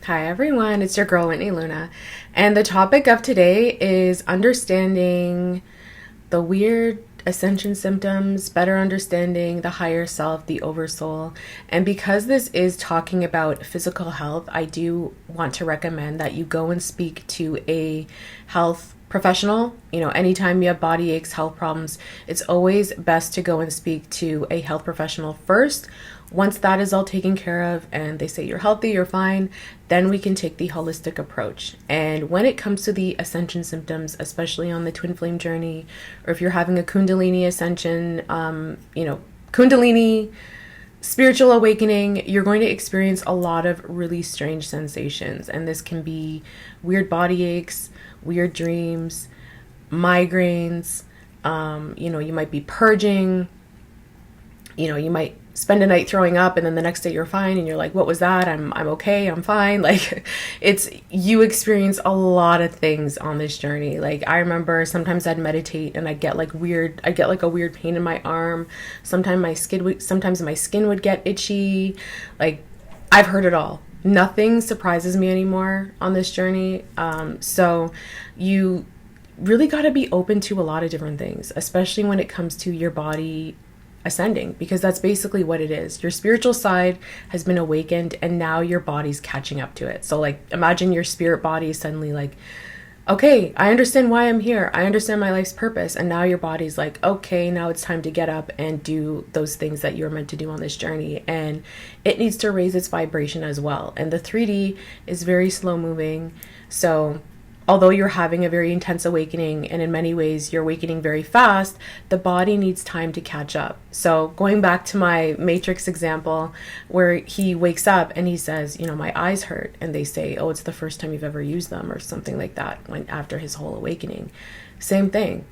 Hi everyone, it's your girl 𝕬𝕤𝕚, and the topic of today is understanding the weird ascension symptoms, better understanding the higher self, the oversoul. And because this is talking about physical health, I do want to recommend that you go and speak to a health professional. Anytime you have body aches, health problems, it's always best to go and speak to a health professional first. Once that is all taken care of and they say you're healthy, you're fine, then we can take the holistic approach. And when it comes to the ascension symptoms, especially on the twin flame journey, or if you're having a Kundalini ascension, Kundalini spiritual awakening, you're going to experience a lot of really strange sensations. And this can be weird body aches, weird dreams, migraines, you might be purging, you might spend a night throwing up and then the next day you're fine and you're like, what was that? I'm okay, I'm fine. Like, you experience a lot of things on this journey. Like, I remember sometimes I'd meditate and I'd get like a weird pain in my arm. Sometimes my skin would get itchy. Like, I've heard it all. Nothing surprises me anymore on this journey. So you really got to be open to a lot of different things, especially when it comes to your body ascending, because that's basically what it is. Your spiritual side has been awakened and now your body's catching up to it. So like, imagine your spirit body is suddenly like, okay, I understand why I'm here. I understand my life's purpose. And now your body's like, okay, now it's time to get up and do those things that you're meant to do on this journey. And it needs to raise its vibration as well. And the 3D is very slow moving. So although you're having a very intense awakening, and in many ways you're awakening very fast, the body needs time to catch up. So going back to my Matrix example, where he wakes up and he says, my eyes hurt. And they say, oh, it's the first time you've ever used them, or something like that, after his whole awakening. Same thing.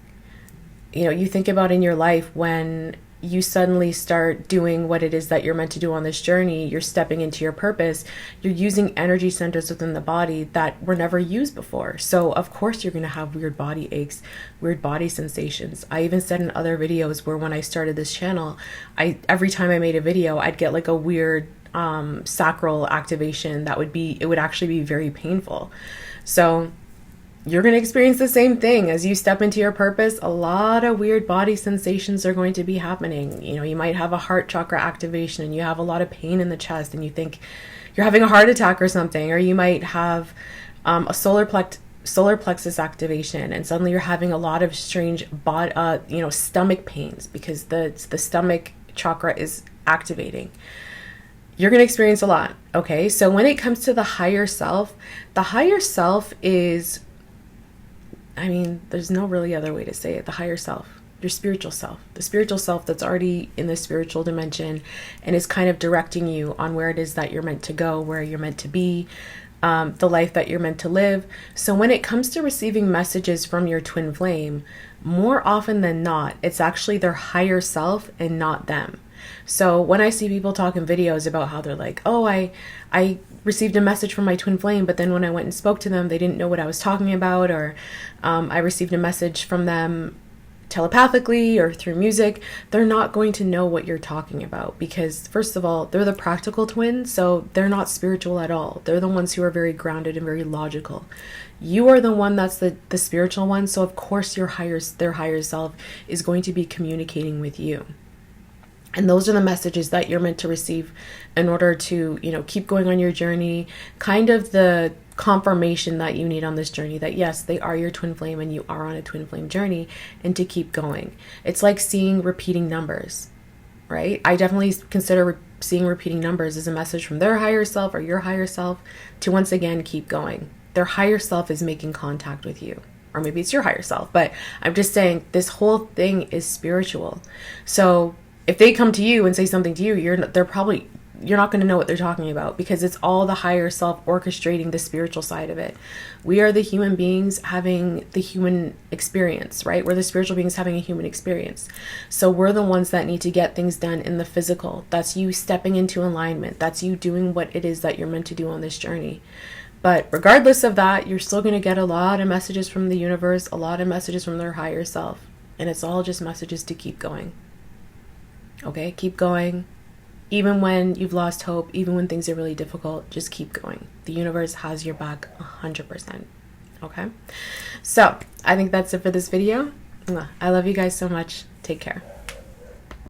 You think about in your life when you suddenly start doing what it is that you're meant to do on this journey, you're stepping into your purpose, you're using energy centers within the body that were never used before. So of course you're going to have weird body aches, weird body sensations. I even said in other videos where when I started this channel, every time I made a video, I'd get like a weird sacral activation it would actually be very painful. So you're going to experience the same thing as you step into your purpose. A lot of weird body sensations are going to be happening. You might have a heart chakra activation and you have a lot of pain in the chest and you think you're having a heart attack or something, or you might have a solar plexus activation and suddenly you're having a lot of strange stomach pains because the stomach chakra is activating. You're going to experience a lot. Okay. So when it comes to the higher self is, there's no really other way to say it. The higher self, your spiritual self, the spiritual self that's already in the spiritual dimension and is kind of directing you on where it is that you're meant to go, where you're meant to be, the life that you're meant to live. So when it comes to receiving messages from your twin flame, more often than not, it's actually their higher self and not them. So when I see people talk in videos about how they're like, oh, I received a message from my twin flame, but then when I went and spoke to them, they didn't know what I was talking about, or I received a message from them telepathically or through music, they're not going to know what you're talking about because, first of all, they're the practical twins, so they're not spiritual at all. They're the ones who are very grounded and very logical. You are the one that's the spiritual one, so of course their higher self is going to be communicating with you. And those are the messages that you're meant to receive in order to, keep going on your journey. Kind of the confirmation that you need on this journey that yes, they are your twin flame and you are on a twin flame journey, and to keep going. It's like seeing repeating numbers, right? I definitely consider seeing repeating numbers as a message from their higher self or your higher self to once again keep going. Their higher self is making contact with you. Or maybe it's your higher self, but I'm just saying this whole thing is spiritual. So if they come to you and say something to you, you're not going to know what they're talking about because it's all the higher self orchestrating the spiritual side of it. We are the human beings having the human experience, right? We're the spiritual beings having a human experience. So we're the ones that need to get things done in the physical. That's you stepping into alignment. That's you doing what it is that you're meant to do on this journey. But regardless of that, you're still going to get a lot of messages from the universe, a lot of messages from their higher self. And it's all just messages to keep going. Okay, keep going. Even when you've lost hope, even when things are really difficult, just keep going. The universe has your back 100%. Okay? So, I think that's it for this video. I love you guys so much. Take care.